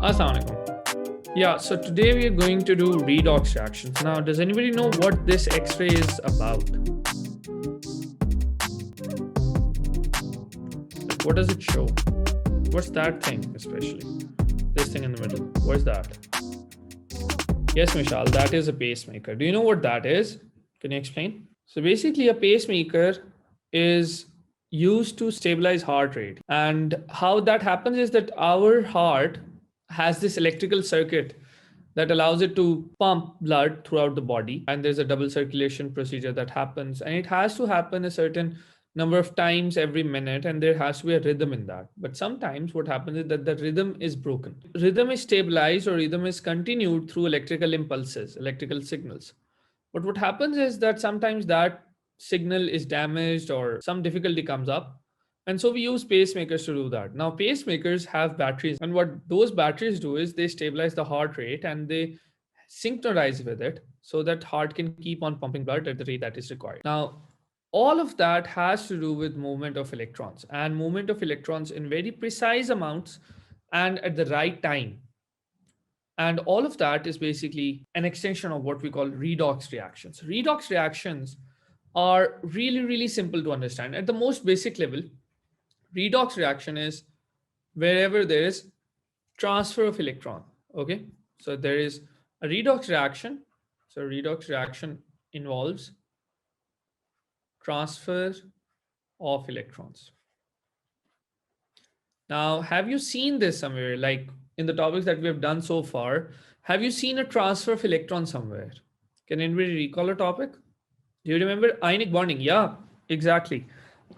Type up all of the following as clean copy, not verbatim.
Assalamualaikum. Yeah, so today we are going to do redox reactions. Now, does anybody know what this X-ray is about? Like, what does it show? What's that thing, especially? This thing in the middle. What's that? Yes, Mishal, that is a pacemaker. Do you know what that is? Can you explain? So basically, a pacemaker is used to stabilize heart rate. And how that happens is that our heart has this electrical circuit that allows it to pump blood throughout the body. And there's a double circulation procedure that happens. And it has to happen a certain number of times every minute, and there has to be a rhythm in that. But sometimes what happens is that the rhythm is broken. Rhythm is stabilized or rhythm is continued through electrical impulses, electrical signals. But what happens is that sometimes that signal is damaged or some difficulty comes up. And so we use pacemakers to do that. Now, pacemakers have batteries, and what those batteries do is they stabilize the heart rate and they synchronize with it so that heart can keep on pumping blood at the rate that is required. Now, all of that has to do with movement of electrons and movement of electrons in very precise amounts and at the right time. And all of that is basically an extension of what we call redox reactions. Redox reactions are really, really simple to understand. At the most basic level, redox reaction is wherever there is transfer of electron. Okay, so there is a redox reaction. So redox reaction involves transfer of electrons. Now, have you seen this somewhere? Like in the topics that we have done so far, have you seen a transfer of electrons somewhere? Can anybody recall a topic? Do you remember ionic bonding? Yeah, exactly.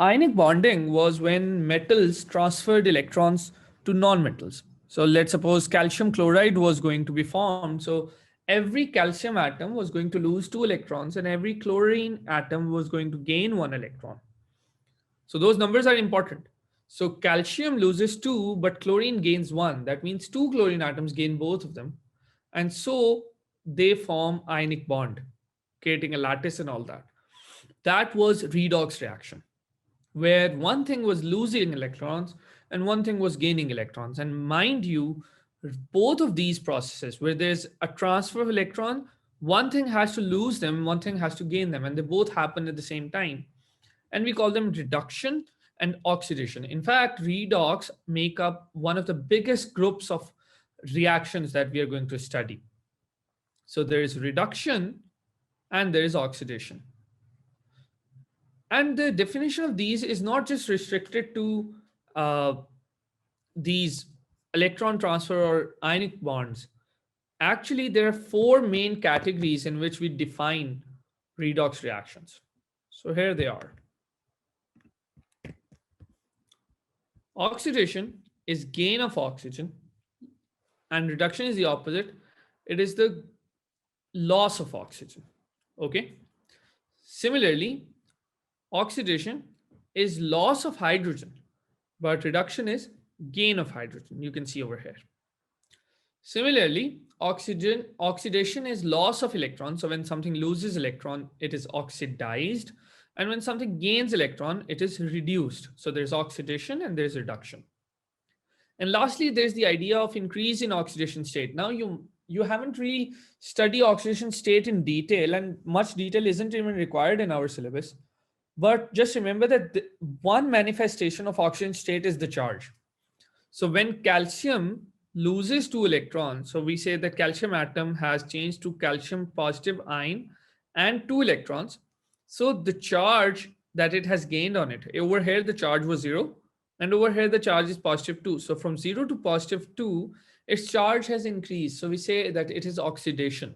Ionic bonding was when metals transferred electrons to non-metals. So let's suppose calcium chloride was going to be formed. So every calcium atom was going to lose 2 electrons and every chlorine atom was going to gain 1 electron. So those numbers are important. So calcium loses 2, but chlorine gains 1. That means 2 chlorine atoms gain both of them. And so they form ionic bond, creating a lattice and all that. That was redox reaction, where one thing was losing electrons and one thing was gaining electrons. And mind you, both of these processes, where there's a transfer of electron, one thing has to lose them, one thing has to gain them, and they both happen at the same time. And we call them reduction and oxidation. In fact, redox make up one of the biggest groups of reactions that we are going to study. So there is reduction and there is oxidation. And the definition of these is not just restricted to these electron transfer or ionic bonds. Actually, there are 4 main categories in which we define redox reactions. So here they are. Oxidation is gain of oxygen, and reduction is the opposite. It is the loss of oxygen. Okay. Similarly, oxidation is loss of hydrogen, but reduction is gain of hydrogen. You can see over here. Similarly, oxidation is loss of electrons. So when something loses electron, it is oxidized. And when something gains electron, it is reduced. So there's oxidation and there's reduction. And lastly, there's the idea of increase in oxidation state. Now you haven't really studied oxidation state in detail, and much detail isn't even required in our syllabus. But just remember that one manifestation of oxidation state is the charge. So when calcium loses 2 electrons, so we say that calcium atom has changed to calcium positive ion and 2 electrons. So the charge that it has gained on it, over here the charge was 0, and over here the charge is positive 2. So from 0 to positive 2, its charge has increased. So we say that it is oxidation.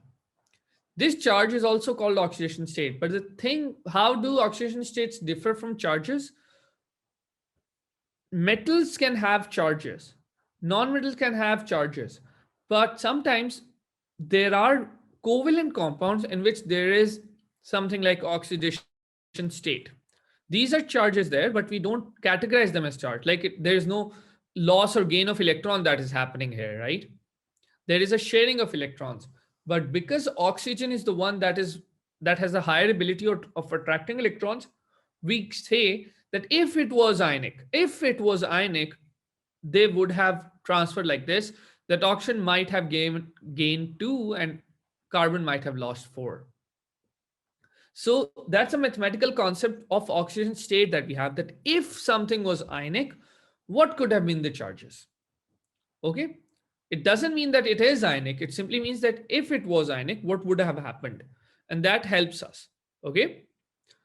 This charge is also called oxidation state. But the thing, how do oxidation states differ from charges? Metals can have charges, non-metals can have charges, but sometimes there are covalent compounds in which there is something like oxidation state. These are charges there, but we don't categorize them as charge. Like there is no loss or gain of electron that is happening here, right? There is a sharing of electrons, but because oxygen is the one that has a higher ability of attracting electrons, we say that if it was ionic, they would have transferred like this. That oxygen might have gained 2 and carbon might have lost 4. So that's a mathematical concept of oxidation state that we have, that if something was ionic, what could have been the charges? Okay. It doesn't mean that it is ionic. It simply means that if it was ionic, what would have happened? And that helps us. Okay.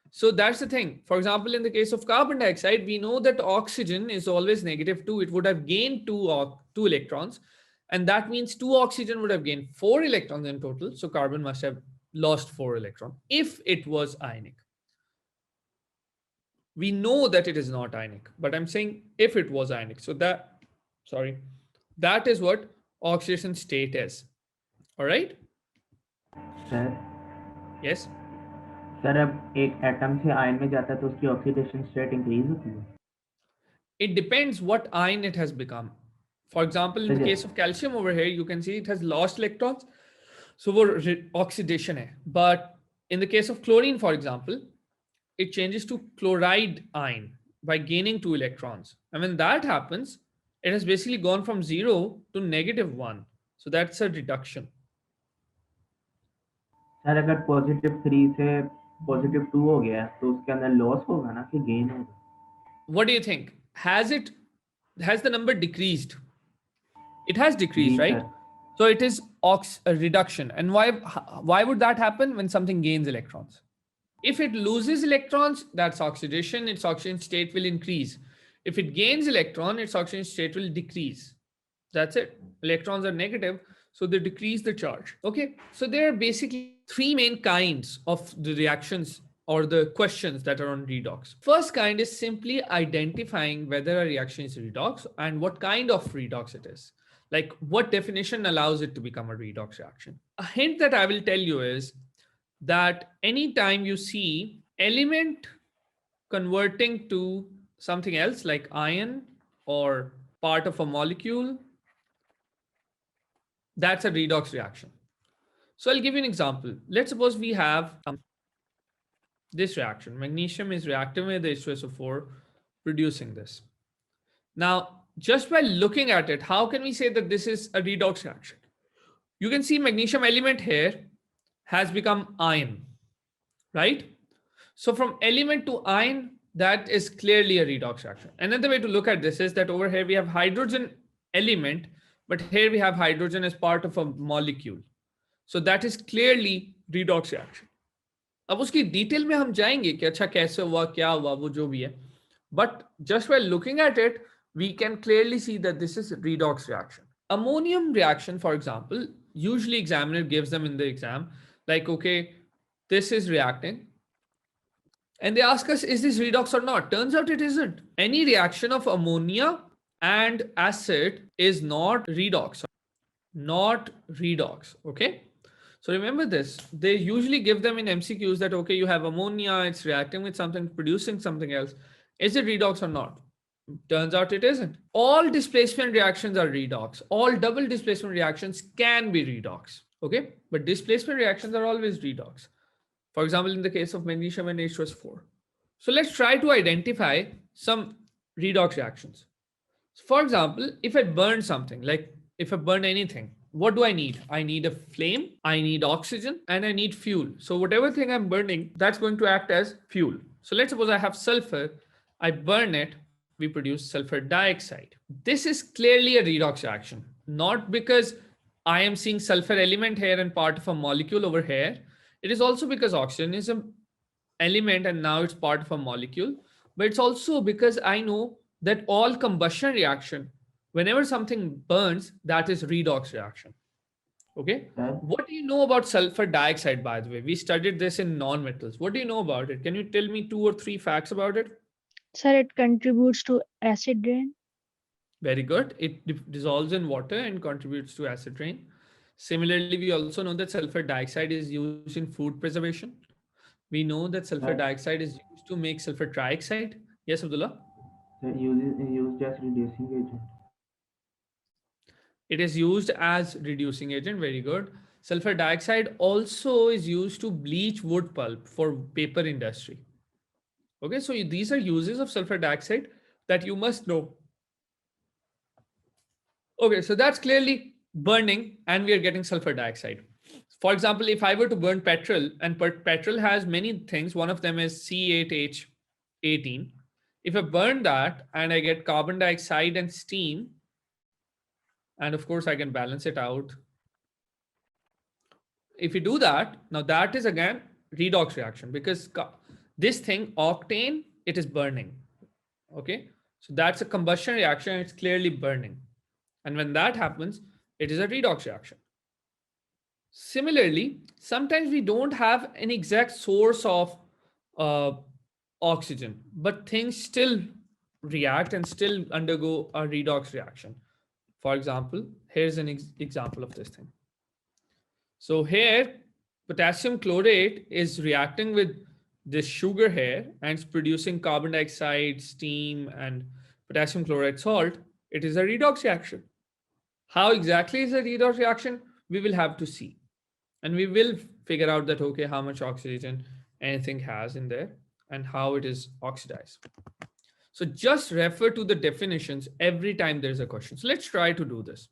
So that's the thing. For example, in the case of carbon dioxide, we know that oxygen is always -2. It would have gained two electrons. And that means two oxygen would have gained 4 electrons in total. So carbon must have lost 4 electrons if it was ionic. We know that it is not ionic, but I'm saying if it was ionic. So that is what oxidation state is. All right. Sir Yes. Sir अब एक atom से ion में जाता है तो उसकी oxidation state increase होती है It depends what ion it has become. For example, in the sir case of calcium over here, you can see it has lost electrons. So oxidation hai. But in the case of chlorine, for example, it changes to chloride ion by gaining 2 electrons. And when that happens, it has basically gone from 0 to -1. So that's a reduction. Sir अगर +3 से +2 हो गया तो उसके अंदर loss होगा ना कि गेन होगा What do you think? Has the number decreased? It has decreased, जी right? Sir So it is a reduction. And why would that happen when something gains electrons? If it loses electrons, that's oxidation. Its oxidation state will increase. If it gains electron, its oxidation state will decrease. That's it. Electrons are negative, so they decrease the charge. Okay, so there are basically three main kinds of the reactions or the questions that are on redox. First kind is simply identifying whether a reaction is redox and what kind of redox it is. Like what definition allows it to become a redox reaction. A hint that I will tell you is that anytime you see element converting to something else like ion or part of a molecule, that's a redox reaction. So I'll give you an example. Let's suppose we have this reaction. Magnesium is reacting with H2SO4, producing this. Now, just by looking at it, how can we say that this is a redox reaction? You can see magnesium element here has become ion, right? So from element to ion, that is clearly a redox reaction. Another way to look at this is that over here we have hydrogen element, but here we have hydrogen as part of a molecule. So that is clearly redox reaction. अब उसकी detail में हम जाएंगे कि अच्छा कैसे हुआ क्या हुआ वो जो भी है. But just by looking at it, we can clearly see that this is redox reaction. Ammonium reaction, for example, usually examiner gives them in the exam, like, okay, this is reacting. And they ask us, is this redox or not? Turns out it isn't. Any reaction of ammonia and acid is not redox. Not redox. Okay. So remember this. They usually give them in MCQs that, okay, you have ammonia, it's reacting with something, producing something else. Is it redox or not? Turns out it isn't. All displacement reactions are redox. All double displacement reactions can be redox. Okay. But displacement reactions are always redox. For example, in the case of magnesium and H2SO4. So let's try to identify some redox reactions. For example, if I burn something, like if I burn anything, what do I need? I need a flame, I need oxygen, and I need fuel. So whatever thing I'm burning, that's going to act as fuel. So let's suppose I have sulfur, I burn it, we produce sulfur dioxide. This is clearly a redox reaction, not because I am seeing sulfur element here and part of a molecule over here. It is also because oxygen is an element and now it's part of a molecule, but it's also because I know that all combustion reaction, whenever something burns, that is redox reaction. Okay. Sir What do you know about sulfur dioxide, by the way? We studied this in non-metals. What do you know about it? Can you tell me 2 or 3 facts about it? Sir, it contributes to acid rain. Very good. It dissolves in water and contributes to acid rain. Similarly, we also know that sulfur dioxide is used in food preservation. We know that sulfur sir dioxide is used to make sulfur trioxide. Yes, Abdullah? used as reducing agent It is used as reducing agent. Very good. Sulfur dioxide also is used to bleach wood pulp for paper industry. Okay, so these are uses of sulfur dioxide that you must know. Okay, so that's clearly burning, and we are getting sulfur dioxide. For example, if I were to burn petrol, and petrol has many things, one of them is C8H18. If I burn that and I get carbon dioxide and steam, and of course I can balance it out. If you do that, now that is again redox reaction, because this thing octane, it is burning. Okay, so that's a combustion reaction, it's clearly burning. And when that happens, it is a redox reaction. Similarly, sometimes we don't have an exact source of uh, oxygen, but things still react and still undergo a redox reaction. For example, here's an example of this thing. So here, potassium chlorate is reacting with this sugar here, and it's producing carbon dioxide, steam, and potassium chloride salt. It is a redox reaction. How exactly is a redox reaction? We will have to see. And we will figure out that, okay, how much oxygen anything has in there and how it is oxidized. So just refer to the definitions every time there's a question. So let's try to do this.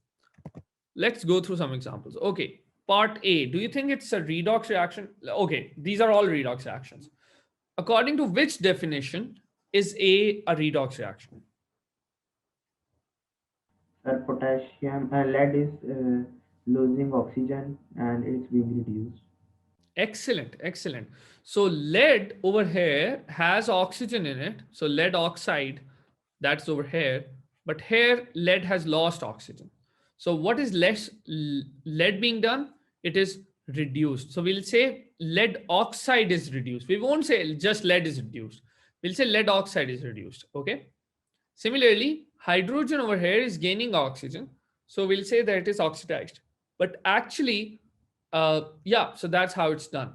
Let's go through some examples. Okay, part A, do you think it's a redox reaction? Okay, these are all redox reactions. According to which definition is a redox reaction? Sir, lead is losing oxygen and it's being reduced. Excellent, excellent. So lead over here has oxygen in it. So lead oxide, that's over here. But here, lead has lost oxygen. So what is less lead being done? It is reduced. So we'll say lead oxide is reduced. We won't say just lead is reduced. We'll say lead oxide is reduced. Okay. Similarly, hydrogen over here is gaining oxygen. So we'll say that it is oxidized. But actually, yeah, so that's how it's done.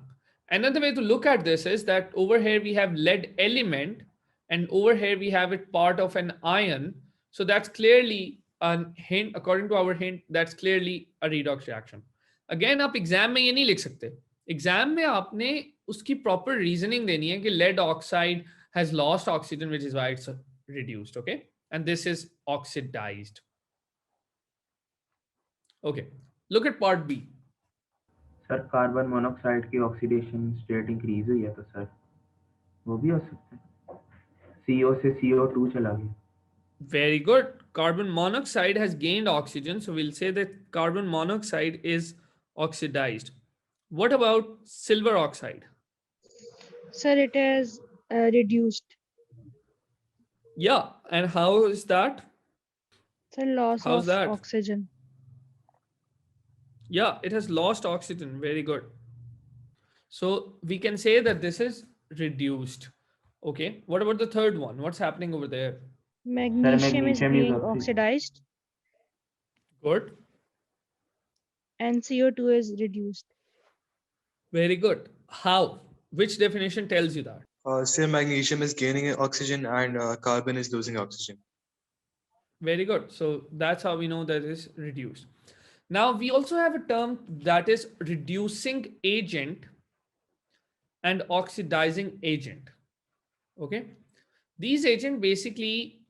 Another way to look at this is that over here we have lead element, and over here we have it part of an ion. So that's clearly a hint, according to our hint, that's clearly a redox reaction. Again, आप exam में ये नहीं लिख सकते. Exam में आपने उसकी proper reasoning देनी है कि lead oxide has lost oxygen, which is why it's reduced. Okay, and this is oxidized. Okay, look at part B. Sir carbon monoxide की ऑक्सीडेशन स्टेट इंक्रीज हुई है तो सर वो भी हो सकता है CO से CO2 चला गया. Very good. Carbon monoxide has gained oxygen, so we'll say that carbon monoxide is oxidized. What about silver oxide? Sir, it is reduced. Yeah, and how is that? Sir, loss How's of that? oxygen. Yeah, it has lost oxygen. Very good. So we can say that this is reduced. Okay, what about the third one? What's happening over there? Magnesium is magnesium is being oxidized. oxidized Good. and CO2 is reduced. Very good. How? Which definition tells you that? Say magnesium is gaining oxygen and carbon is losing oxygen. Very good. So that's how we know that is reduced. Now we also have a term that is reducing agent and oxidizing agent. Okay. These agents basically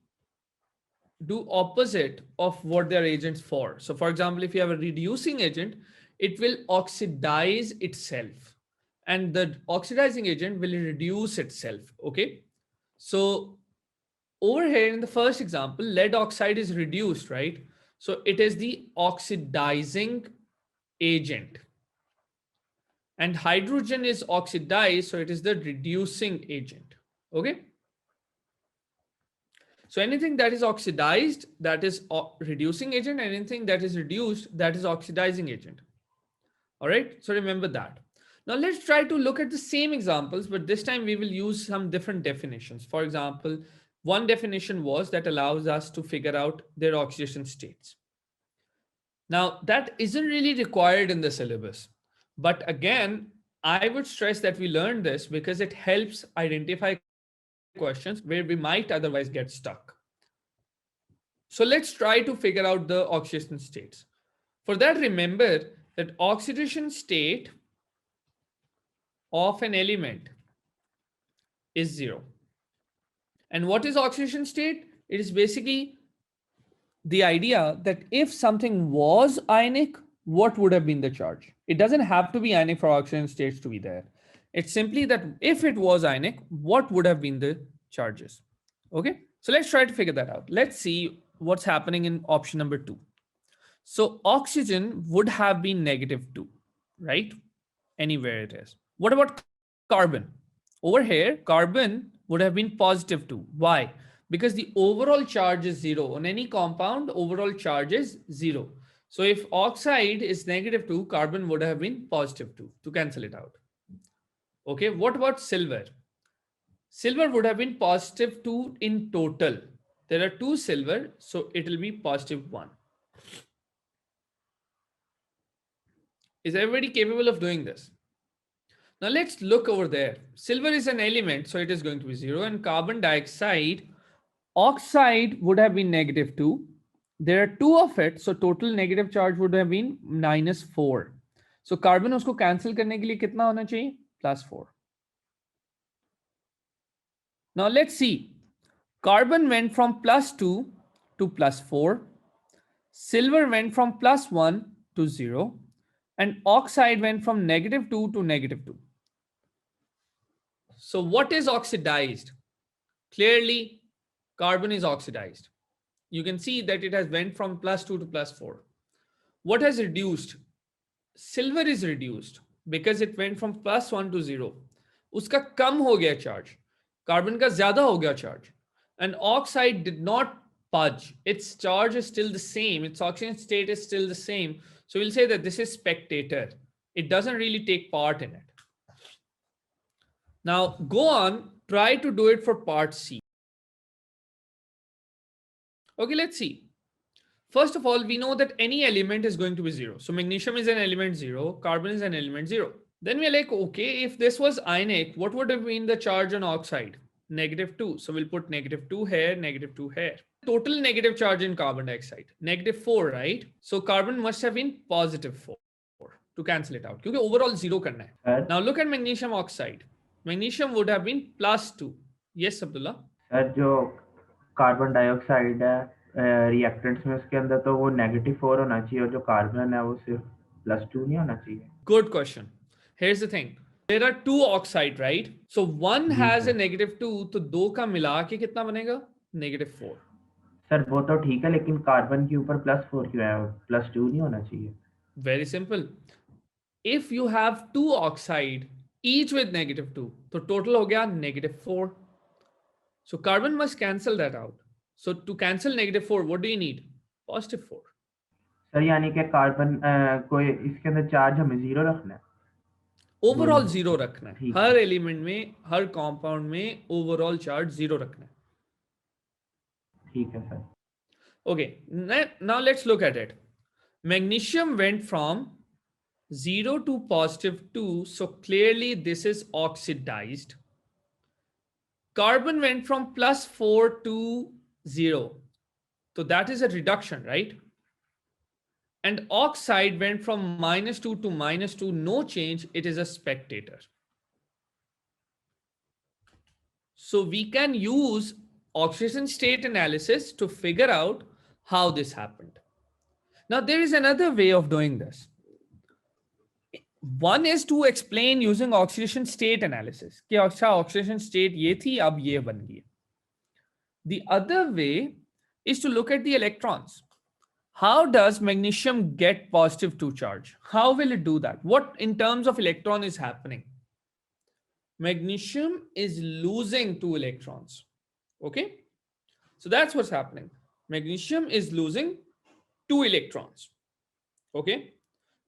do opposite of what they're agents for. So for example, if you have a reducing agent, it will oxidize itself, and the oxidizing agent will reduce itself. Okay. So over here in the first example, lead oxide is reduced, right? So it is the oxidizing agent. And hydrogen is oxidized, so it is the reducing agent. Okay. So anything that is oxidized, that is reducing agent. Anything that is reduced, that is oxidizing agent. All right. So remember that. Now let's try to look at the same examples, but this time we will use some different definitions. For example, one definition was that allows us to figure out their oxidation states. Now that isn't really required in the syllabus, but again, I would stress that we learn this because it helps identify questions where we might otherwise get stuck. So let's try to figure out the oxidation states. For that, remember that oxidation state of an element is 0. And what is oxidation state? It is basically the idea that if something was ionic, what would have been the charge? It doesn't have to be ionic for oxygen states to be there. It's simply that if it was ionic, what would have been the charges? Okay, so let's try to figure that out. Let's see what's happening in option number 2. So oxygen would have been -2, right? Anywhere it is. What about carbon? Over here, carbon would have been +2. Why? Because the overall charge is 0. On any compound, overall charge is 0. So if oxide is -2, carbon would have been +2 to cancel it out. Okay, what about silver? Silver would have been +2 in total. There are 2 silver, so it will be +1. Is everybody capable of doing this? Now let's look over there. Silver is an element, so it is going to be 0. And carbon dioxide, oxide would have been -2. There are 2 of it, so total negative charge would have been -4. So carbon उसको cancel करने के लिए कितना होना चाहिए? +4. Now let's see. Carbon went from +2 to +4. Silver went from +1 to 0. And oxide went from -2 to -2. So what is oxidized? Clearly, carbon is oxidized. You can see that it has went from +2 to +4. What has reduced? Silver is reduced because it went from +1 to 0. उसका कम हो गया charge. Carbon का ज़्यादा हो गया charge. And oxide did not budge. Its charge is still the same. Its oxygen state is still the same. So we'll say that this is spectator. It doesn't really take part in it. Now go on, try to do it for part C. Okay, let's see. First of all, we know that any element is going to be 0. So magnesium is an element 0, carbon is an element 0. Then we're like, okay, if this was ionic, what would have been the charge on oxide? -2. So we'll put -2 here, -2 here. Total negative charge in carbon dioxide, -4, right? So carbon must have been +4 to cancel it out. Because overall 0 करना है. Now look at magnesium oxide. Magnesium would have been +2. Yes, Abdullah? Sir जो carbon dioxide है reactants में उसके अंदर तो वो -4 होना चाहिए और जो कार्बन है वो सिर्फ +2 नहीं होना चाहिए. Good question. Here's the thing. There are 2 oxide, right? So one has a -2, तो 2 का मिला के कितना बनेगा? -4. सर वो तो ठीक है लेकिन कार्बन के ऊपर +4 क्यों है? +2 नहीं होना चाहिए. Very simple. If you have 2 oxide, each with -2, तो total हो गया -4. So carbon must cancel that out. So to cancel -4, what do you need? +4. Sir यानी कि कार्बन कोई इसके अंदर चार्ज हमें 0 रखना है. ओवरऑल 0 रखना है. ठीक है. हर एलिमेंट में, हर कंपाउंड में ओवरऑल चार्ज 0 रखना है. ठीक है sir. Okay, now let's look at it. Magnesium went from 0 to +2, so clearly this is oxidized. Carbon went from +4 to 0, so that is a reduction, right? And oxide went from -2 to -2, no change, it is a spectator. So we can use oxidation state analysis to figure out how this happened. Now there is another way of doing this. One is to explain using oxidation state analysis. कि अच्छा oxidation state ये थी, अब ये बन गई. The other way is to look at the electrons. How does magnesium get +2 charge? How will it do that? What in terms of electron is happening? Magnesium is losing 2 electrons. Okay, so that's what's happening. Magnesium is losing 2 electrons. Okay,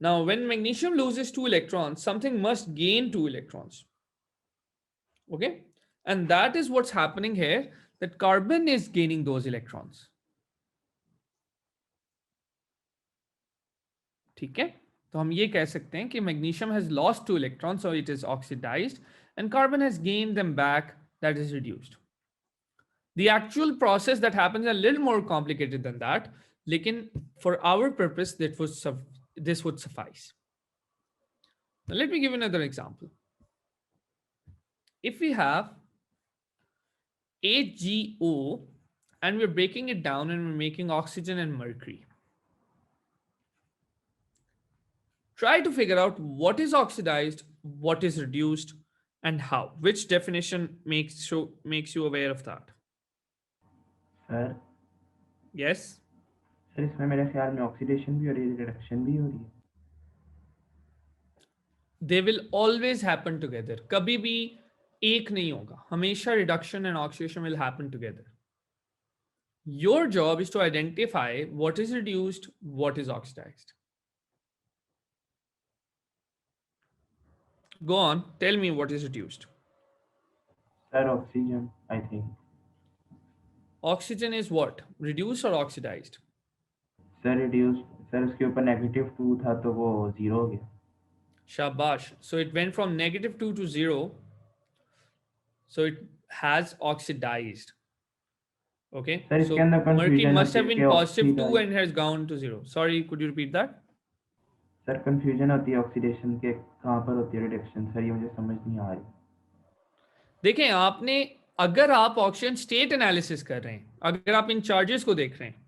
now when magnesium loses 2 electrons, something must gain 2 electrons. Okay, and that is what's happening here, that carbon is gaining those electrons. ठीक है, तो हम ये कह सकते हैं कि magnesium has lost 2 electrons, so it is oxidized, and carbon has gained them back, that is reduced. The actual process that happens is a little more complicated than that. Lekin for our purpose, this would suffice. Now let me give you another example. If we have HGO and we're breaking it down and we're making oxygen and mercury. Try to figure out what is oxidized, what is reduced, and how. Which definition makes you aware of that? Sir Yes? Sir इसमें मेरे ख्याल में oxidation भी हो रही है, reduction भी हो रही है. They will always happen together. कभी भी एक नहीं होगा. हमेशा reduction and oxidation will happen together. Your job is to identify what is reduced, what is oxidized. Go on, tell me what is reduced. Sir oxygen I think. Oxygen is what? Reduced or oxidized? Sir reduce. Sir उसके ऊपर -2 था तो वो 0 हो गया. Shabash. So it went from -2 to 0. So it has oxidized. Okay. Sir So इसके अंदर mercury confusion must have होती been है +2 oxidise. and has gone to 0. Sorry, could you repeat that? Sir confusion होती है ऑक्सीडेशन के कहाँ पर होती है रिडक्शन. सर ये मुझे समझ नहीं आ रही. देखें आपने, अगर आप ऑक्सीजन स्टेट एनालिसिस कर रहे हैं, अगर आप इन चार्जेस को देख रहे हैं,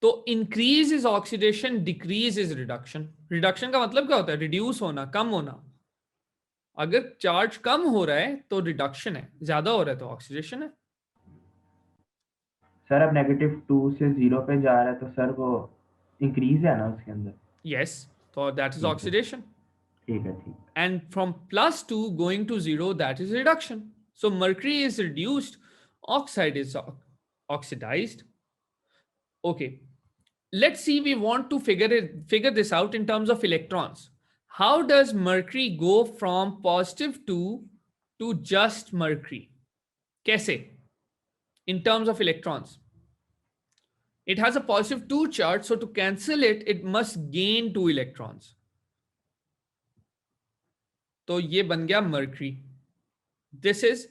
तो increase is oxidation, decrease is reduction. Reduction का मतलब क्या होता है? रिड्यूस होना, कम होना. अगर चार्ज कम हो रहा है तो रिडक्शन है, ज्यादा हो रहा है तो ऑक्सीडेशन है. सर अब -2 से 0 पे जा रहा है तो सर वो इंक्रीज है ना उसके अंदर. यस, तो दैट इज ठीक है. ऑक्सीडेशन. ठीक है ठीक. And from +2 going to 0, that is reduction. So mercury is reduced, oxide is oxidized. Okay, let's see, we want to figure this out in terms of electrons. How does mercury go from +2 to just mercury? Kaise? In terms of electrons, it has a +2 charge, so to cancel it, it must gain 2 electrons. तो ये बन गया mercury. This is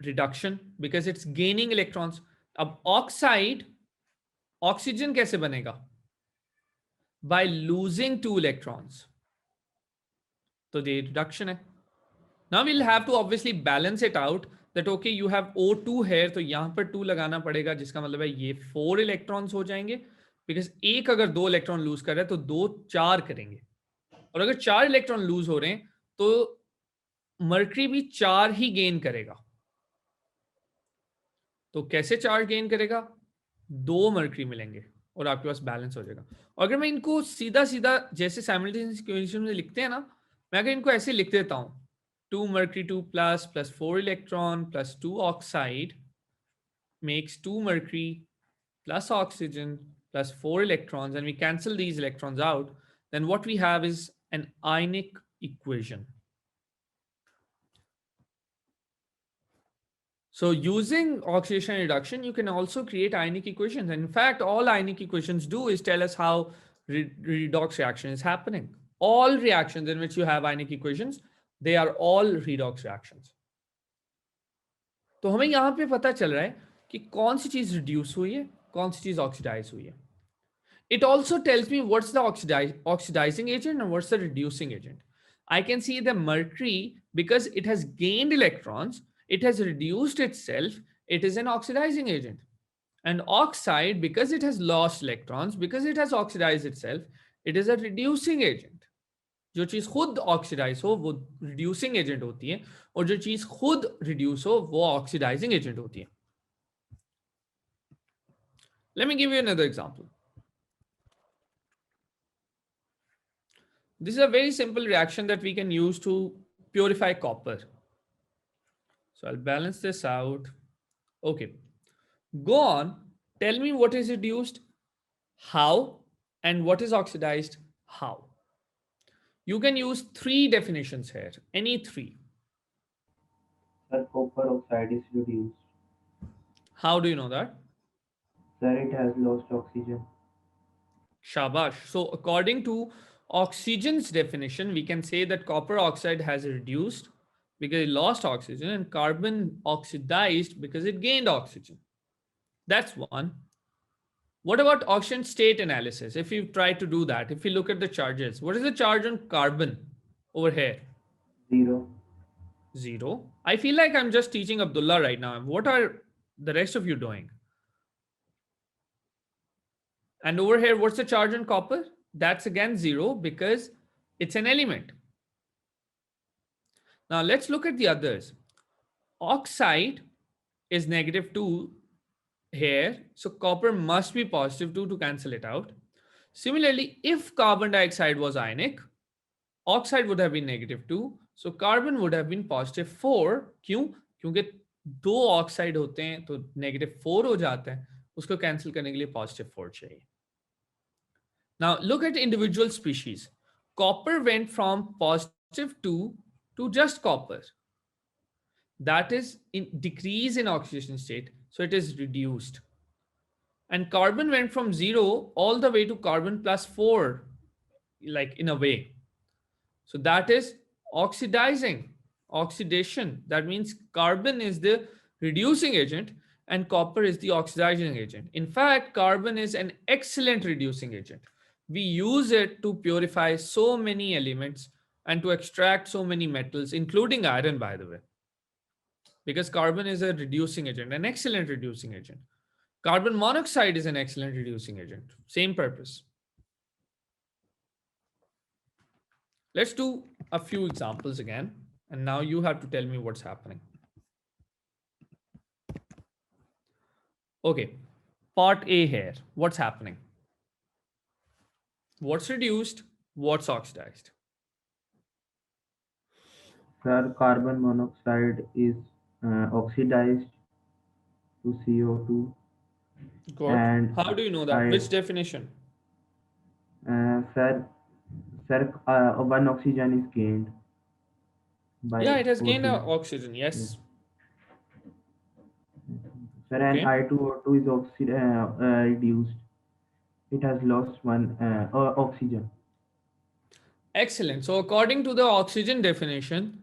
reduction because it's gaining electrons. अब oxide, oxygen कैसे बनेगा? By losing 2 electrons. तो ये reduction है. Now we'll have to obviously balance it out that okay, you have O2 here, तो यहाँ पर 2 लगाना पड़ेगा, जिसका मतलब है ये 4 electrons हो जाएंगे, because एक अगर 2 electron lose कर रहा है तो 2 4 करेंगे, और अगर 4 electron lose हो रहे हैं तो मर्क्री भी 4 ही गेन करेगा. तो कैसे चार्ज गेन करेगा? 2 मर्क्री मिलेंगे और आपके पास बैलेंस हो जाएगा. और अगर मैं इनको सीधा सीधा जैसे साइमल्टेनियस इक्वेशन में लिखते हैं ना, मैं अगर इनको ऐसे लिख देता हूं, 2 mercury 2 plus 4 electron plus 2 oxide makes 2 mercury plus oxygen plus 4 electrons, and we cancel these electrons out, then what we have is an ionic equation. So using oxidation and reduction, you can also create ionic equations. And in fact, all ionic equations do is tell us how redox reaction is happening. All reactions in which you have ionic equations, they are all redox reactions. तो हमें यहाँ पे पता चल रहा है कि कौन सी चीज रिड्यूस हुई है, कौन सी चीज ऑक्सीडाइज हुई है. It also tells me what's the oxidizing agent and what's the reducing agent. I can see the mercury, because it has gained electrons, it has reduced itself, it is an oxidizing agent. And oxide, because it has lost electrons, because it has oxidized itself, it is a reducing agent. जो चीज खुद oxidise हो वो reducing agent होती है, और जो चीज खुद रिड्यूस हो वो ऑक्सीडाइजिंग एजेंट होती है. Let me give you another example. This is a very simple reaction that we can use to purify copper. So I'll balance this out. Okay. Go on. Tell me what is reduced, how, and what is oxidized, how. You can use 3 definitions here, any 3. Sir, copper oxide is reduced. How do you know that? Sir, it has lost oxygen. Shabash. So according to oxygen's definition, we can say that copper oxide has reduced because it lost oxygen, and carbon oxidized because it gained oxygen. That's one. What about oxygen state analysis? If you try to do that, if you look at the charges, what is the charge on carbon over here? 0. 0. I feel like I'm just teaching Abdullah right now. What are the rest of you doing? And over here, what's the charge on copper? That's again 0 because it's an element. Now let's look at the others. Oxide is -2 here, so copper must be +2 to cancel it out. Similarly, if carbon dioxide was ionic, oxide would have been -2, so carbon would have been +4. क्यों? क्योंकि दो oxide होते हैं तो -4 हो जाता है, उसको कैंसिल करने के लिए +4 चाहिए. Now look at individual species. Copper went from +2 to just copper. That is in decrease in oxidation state, so it is reduced. And carbon went from 0 all the way to carbon +4, like in a way. So that is oxidizing, oxidation. That means carbon is the reducing agent and copper is the oxidizing agent. In fact, carbon is an excellent reducing agent. We use it to purify so many elements and to extract so many metals, including iron, by the way. Because carbon is a reducing agent, an excellent reducing agent. Carbon monoxide is an excellent reducing agent. Same purpose. Let's do a few examples again. And now you have to tell me what's happening. Okay, part A here. What's happening? What's reduced? What's oxidized? Sir, carbon monoxide is oxidized to CO2. Good. And how do you know that? Which definition? Sir, one oxygen is gained by Yeah, it has gained O2. oxygen. Yes. Sir, and I2O2 is reduced. It has lost one oxygen. Excellent. So according to the oxygen definition,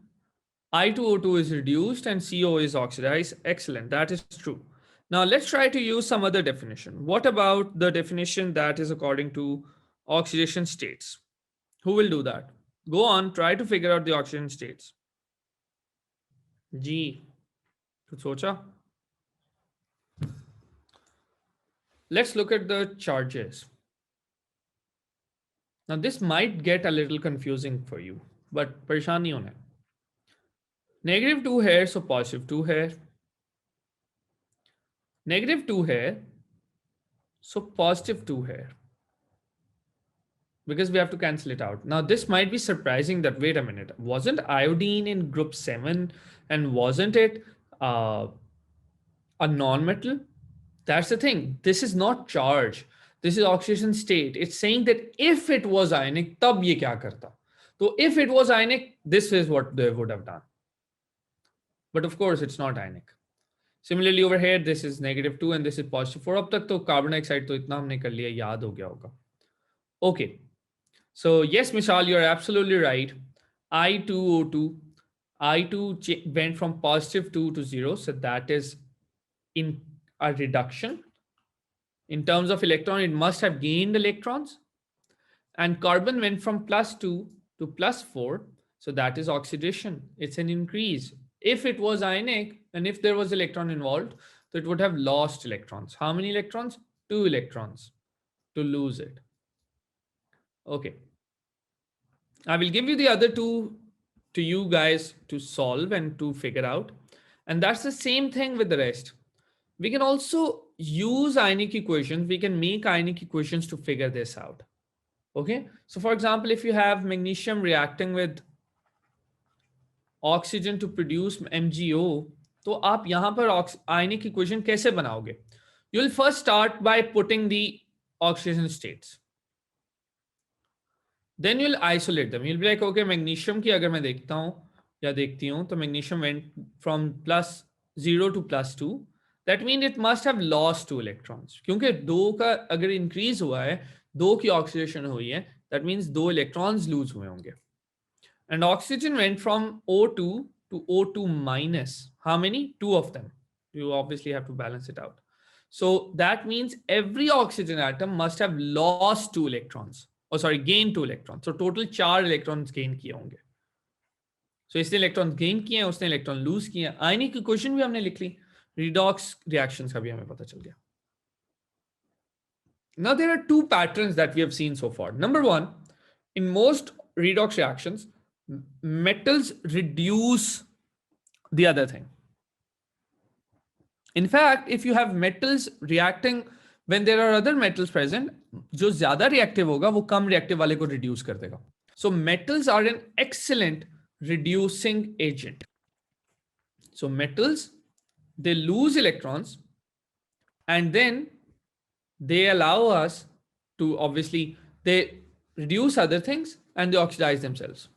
I2O2 is reduced and CO is oxidized. Excellent. That is true. Now let's try to use some other definition. What about the definition that is according to oxidation states? Who will do that? Go on, try to figure out the oxidation states. G. कुछ सोचा? Let's look at the charges. Now this might get a little confusing for you, but परेशान नहीं होना. -2 here, so +2 here. -2 here, so +2 here. Because we have to cancel it out. Now this might be surprising that, wait a minute, wasn't iodine in group 7 and wasn't it a non-metal? That's the thing. This is not charge. This is oxidation state. It's saying that if it was ionic, tab ye kya karta? So if it was ionic, this is what they would have done. But of course, it's not ionic. Similarly, over here, this is -2 and this is +4. अब तक तो carbon dioxide तो इतना हमने कर लिया, याद हो गया होगा. Okay. So yes, Mishal, you're absolutely right. I2O2, I2 went from +2 to 0. So that is in a reduction. In terms of electron, it must have gained electrons. And carbon went from +2 to +4. So that is oxidation. It's an increase. If it was ionic and if there was electron involved, so it would have lost electrons. How many electrons? 2 electrons to lose it. Okay. I will give you the other two to you guys to solve and to figure out. And that's the same thing with the rest. We can also use ionic equations. We can make ionic equations to figure this out. Okay. So for example, if you have magnesium reacting with oxygen to produce MgO, तो आप यहाँ पर ionic equation कैसे बनाओगे? You'll first start by putting the oxidation states. Then you'll isolate them. You'll be like, okay, magnesium की अगर मैं देखता हूँ या देखती हूँ, तो magnesium went from +0 to +2. That means it must have lost 2 electrons. क्योंकि 2 का अगर increase हुआ है, 2 की oxidation हुई है, that means 2 electrons lose हुए होंगे. And oxygen went from O2 to O2 minus. How many? 2 of them. You obviously have to balance it out. So that means every oxygen atom must have lost 2 electrons. Oh, sorry, gained 2 electrons. So total 4 electrons gain किए होंगे. So इसने electrons gain किए हैं, उसने electron lose किए हैं. Ionic equation भी हमने लिख ली. redox reactions का भी हमें पता चल गया. Now there are two patterns that we have seen so far. Number one, in most redox reactions, metals reduce the other thing. In fact, if you have metals reacting when there are other metals present, जो ज़्यादा reactive होगा वो कम reactive वाले को reduce कर देगा. So metals are an excellent reducing agent. So metals, they lose electrons and then they allow us to, obviously, they reduce other things and they oxidize themselves.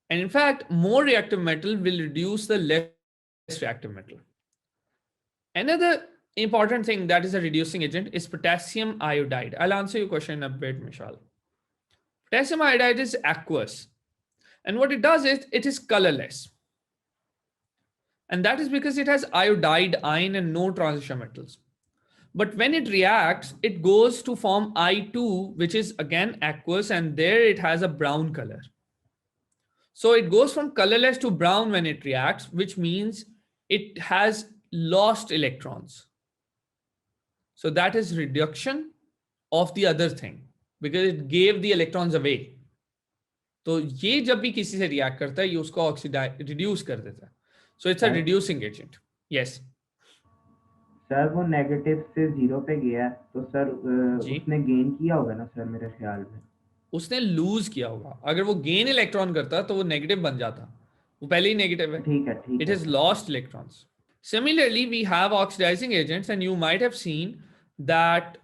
And in fact, more reactive metal will reduce the less reactive metal. Another important thing that is a reducing agent is potassium iodide. I'll answer your question in a bit, Mishal. Potassium iodide is aqueous. And what it does is it is colorless. And that is because it has iodide ion and no transition metals. But when it reacts, it goes to form I2, which is again aqueous, and there it has a brown color. So it goes from colorless to brown when it reacts, which means it has lost electrons. So that is reduction of the other thing because it gave the electrons away. तो ये जब भी किसी से react करता है ये उसको ऑक्सीडाइज रिड्यूस कर देता है. So it's a reducing agent. Yes. Sir वो नेगेटिव से 0 पे गया है तो सर उसने गेन किया होगा ना सर मेरे ख्याल में. उसने लूज किया होगा. अगर वो गेन इलेक्ट्रॉन करता तो वो नेगेटिव बन जाता. वो पहले ही नेगेटिव है. ठीक है ठीक है. It has lost electrons. Similarly, we have oxidizing agents, and you might have seen that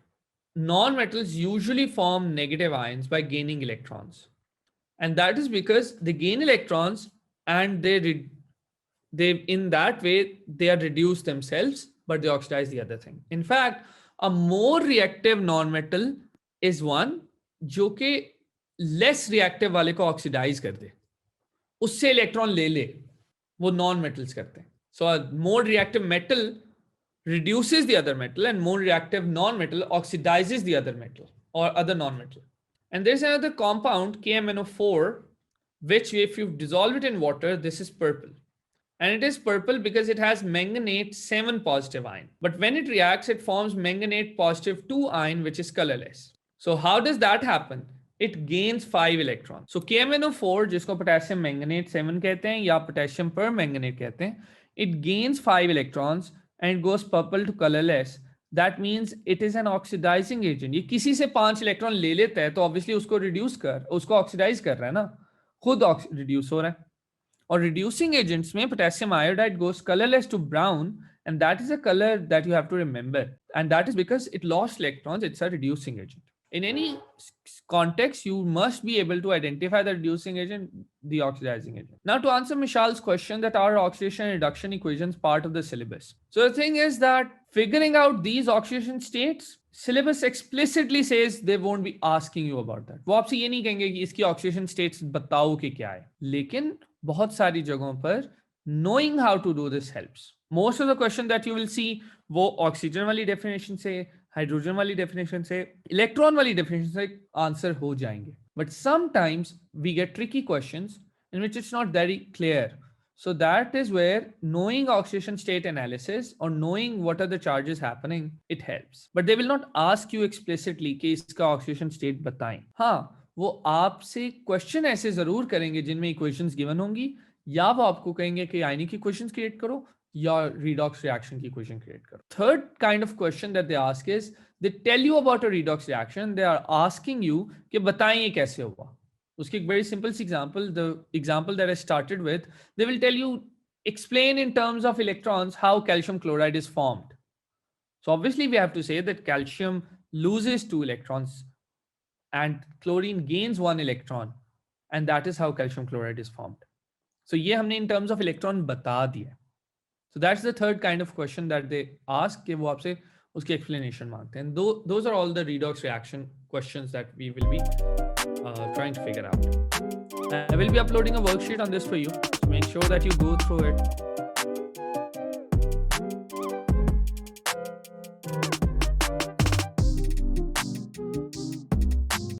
non-metals usually form negative ions by gaining electrons. And that is because they gain electrons and they in that way, they are reduced themselves, but they oxidize the other thing. In fact, a more reactive non-metal is one जो कि less reactive वाले को oxidize कर दे. उससे electron ले ले. वो non-metals करते हैं. So a more reactive metal reduces the other metal and more reactive non-metal oxidizes the other metal or other non-metal. And there's another compound, KMNO4, which if you dissolve it in water, this is purple. And it is purple because it has manganate 7 positive ion. But when it reacts, it forms manganate positive 2 ion, which is colorless. So how does that happen? It gains 5 electrons. So KMNO4, जिसको potassium manganate 7 कहते हैं या potassium permanganate कहते हैं, it gains 5 electrons and it goes purple to colorless. That means it is an oxidizing agent. ये किसी से 5 electron ले लेता है तो obviously उसको ऑक्सीडाइज कर रहा है ना, खुद रिड्यूस हो रहा है. और reducing agents में potassium iodide goes colorless to brown, and that is a color that you have to remember, and that is because it lost electrons. It's a reducing agent. In any context, you must be able to identify the reducing agent, the oxidizing agent. Now, to answer Mishal's question, that are oxidation and reduction equations part of the syllabus? So the thing is that figuring out these oxidation states, syllabus explicitly says they won't be asking you about that. वो आपसे ये नहीं कहेंगे कि इसकी oxidation states बताओ कि क्या है. लेकिन बहुत सारी जगहों पर knowing how to do this helps. Most of the question that you will see वो oxygen वाली definition से, हाइड्रोजन वाली डेफिनेशन से, इलेक्ट्रॉन वाली डेफिनेशन से आंसर हो जाएंगे. But sometimes we get tricky questions in which it's not very clear. So that is where knowing oxidation state analysis or knowing what are the charges happening, it helps. But they will not ask you explicitly कि इसका oxidation state बताएं. हाँ, वो आपसे question ऐसे जरूर करेंगे जिनमें इक्वेशंस गिवन होंगी, या वो आपको कहेंगे कि आयनिक इक्वेशंस क्रिएट करो या redox reaction की equation create करो. Third kind of question that they ask is they tell you about a redox reaction. They are asking you कि बताएं ये कैसे हुआ. उसकी एक very simple example, the example that I started with, they will tell you, explain in terms of electrons how calcium chloride is formed. So obviously we have to say that calcium loses 2 electrons and chlorine gains 1 electron, and that is how calcium chloride is formed. So ये हमने in terms of electron बता दिया. So that's the third kind of question that they ask कि वो आपसे उसकी explanation मांगते हैं. Those are all the redox reaction questions that we will be trying to figure out. I will be uploading a worksheet on this for you. So make sure that you go through it